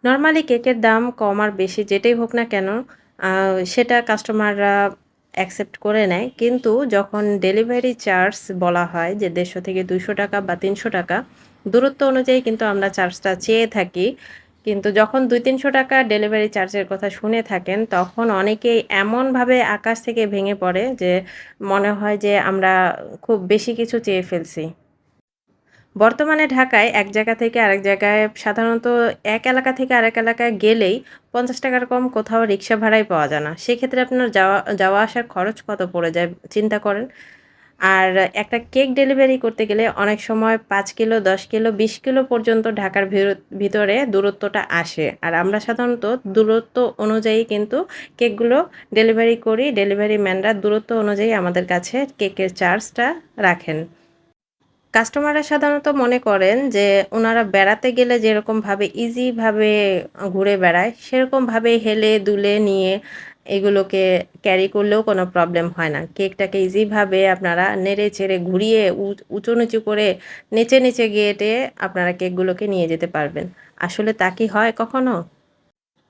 Normally কেকের দাম কম আর বেশি যেটাই হোক না কেন আ সেটা কাস্টমাররা অ্যাকসেপ্ট করে নেয়। কিন্তু যখন ডেলিভারি চার্জ বলা হয় যে ৳১৫০ থেকে ৳২০০ বা ৳৩০০, দূরত্ব অনুযায়ী কিন্তু আমরা চার্জটা চেয়ে থাকি। কিন্তু যখন ৳২০০-৩০০ ডেলিভারি চার্জের কথা শুনে থাকেন, তখন অনেকেই এমনভাবে আকাশ থেকে ভেঙে পড়ে যে মনে হয় যে আমরা খুব বেশি কিছু চেয়ে ফেলছি। বর্তমানে ঢাকায় এক জায়গা থেকে আরেক জায়গায় সাধারণত এক এলাকা থেকে আরেক এলাকায় গেলেই ৳৫০ কম কোথাও রিক্সা ভাড়াই পাওয়া যায় না। সেক্ষেত্রে আপনার যাওয়া যাওয়া আসার খরচ কত পড়ে যায় চিন্তা করেন। আর একটা কেক ডেলিভারি করতে গেলে অনেক সময় ৫ কিলো, ১০ কিলো, ২০ কিলো পর্যন্ত ঢাকার ভিতরে দূরত্বটা আসে। আর আমরা সাধারণত দূরত্ব অনুযায়ী কিন্তু কেকগুলো ডেলিভারি করি। ডেলিভারি ম্যানরা দূরত্ব অনুযায়ী আমাদের কাছে কেকের চার্জটা রাখেন। কাস্টমাররা সাধারণত মনে করেন যে উনারা বেড়াতে গেলে যেরকমভাবে ইজিভাবে ঘুরে বেড়ায়, সেরকমভাবে হেলে দুলে নিয়ে এগুলোকে ক্যারি করলেও কোনো প্রবলেম হয় না। কেকটাকে ইজিভাবে আপনারা নেড়ে-চেড়ে ঘুরিয়ে উঁচু-নিচু করে নেচে গেটে আপনারা কেকগুলোকে নিয়ে যেতে পারবেন। আসলে তা কি হয় কখনো?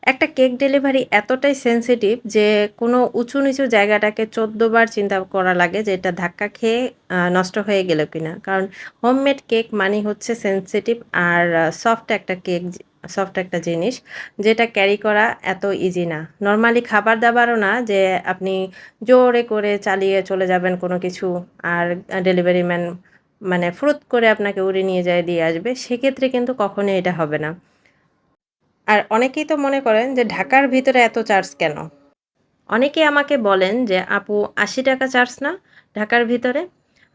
একটা কেক ডেলিভারি এতটাই সেনসিটিভ যে কোনো উঁচু-নিচু জায়গাটাকে ১৪ বার চিন্তা করা লাগে যে এটা ধাক্কা খেয়ে নষ্ট হয়ে গেল কিনা। কারণ হোমমেড কেক মানেই হচ্ছে সেনসিটিভ আর সফট একটা কেক সফট একটা জিনিস যেটা ক্যারি করা এত ইজি না। নরমালি খাবার-দাবারও না যে আপনি জোরে করে চালিয়ে চলে যাবেন কোনো কিছু আর ডেলিভারি ম্যান মানে ফুরুত করে আপনাকে উড়িয়ে নিয়ে যেয়ে দিয়ে আসবে। সেক্ষেত্রে কিন্তু কখনোই এটা হবে না। আর অনেকেই তো মনে করেন যে ঢাকার ভিতরে এত চার্জ কেন? অনেকেই আমাকে বলেন যে, "আপু ৳৮০ চার্জ না ঢাকার ভিতরে?"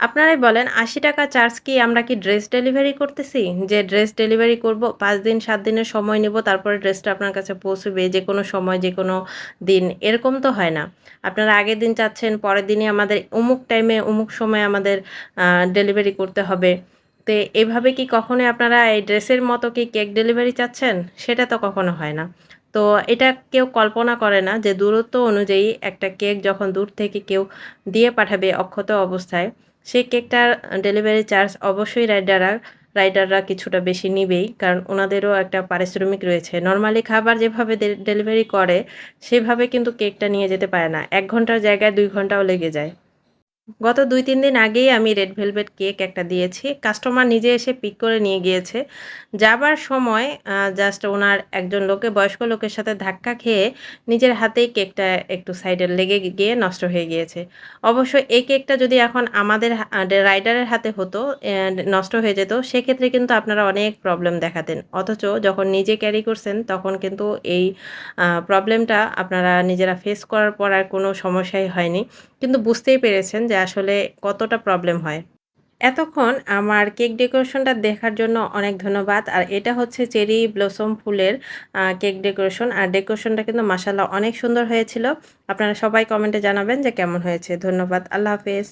আপনারাই বলেন ৳৮০ চার্জ কি আমরা কি ড্রেস ডেলিভারি করতেছি? যে ড্রেস ডেলিভারি করব ৫ দিন ৭ দিনের সময় নিব তারপরে ড্রেসটা আপনার কাছে পৌঁছবে যেকোনো সময় যেকোনো দিন এরকম তো হয় না। আপনারা আগের দিন চাচ্ছেন পরের দিনই আমাদের অমুক টাইমে অমুক সময়ে আমাদের আ ডেলিভারি করতে হবে। তো এভাবে কি কখনোই আপনারা এই ড্রেসের মতো কি কেক ডেলিভারি চাচ্ছেন? সেটা তো কখনো হয় না। তো এটা কেউ কল্পনা করে না যে দূরত্ব অনুযায়ী একটা কেক যখন দূর থেকে কেউ দিয়ে পাঠাবে অক্ষত অবস্থায়, সেই কেকটার ডেলিভারি চার্জ অবশ্যই রাইডাররা কিছুটা বেশি নিবেই। কারণ উনাদেরও একটা পারিশ্রমিক রয়েছে। নরমালি খাবার যেভাবে ডেলিভারি করে, সেভাবে কিন্তু কেকটা নিয়ে যেতে পারে না। ১ ঘন্টার জায়গায় ২ ঘন্টাও লেগে যায়। গত ২-৩ দিন আগেই আমি রেড ভেলভেট কেক একটা দিয়েছি। কাস্টমার নিজে এসে পিক করে নিয়ে গিয়েছে। যাবার সময় জাস্ট উনার একজন বয়স্ক লোকের সাথে ধাক্কা খেয়ে নিজের হাতেই কেকটা একটু সাইডে লেগে গিয়ে নষ্ট হয়ে গিয়েছে। অবশ্য এই কেকটা যদি এখন আমাদের হা আ ডে রাইডারের হাতে হতো নষ্ট হয়ে যেত, সেক্ষেত্রে কিন্তু আপনারা অনেক প্রবলেম দেখাতেন। অথচ যখন নিজে ক্যারি করছেন তখন কিন্তু এই প্রবলেমটা আপনারা নিজেরা ফেস করার পর আর কোনো সমস্যাই হয়নি। কিন্তু বুঝতেই পেরেছেন যে আসলে কতটা প্রবলেম হয়। এতক্ষণ আমার কেক ডেকোরেশনটা দেখার জন্য অনেক ধন্যবাদ। আর এটা হচ্ছে চেরি ব্লসম ফুলের কেক ডেকোরেশন। আর ডেকোরেশনটা কিন্তু মাশাআল্লাহ অনেক সুন্দর হয়েছিল। আপনারা সবাই কমেন্টে জানাবেন যে কেমন হয়েছে। ধন্যবাদ। আল্লাহ হাফেজ।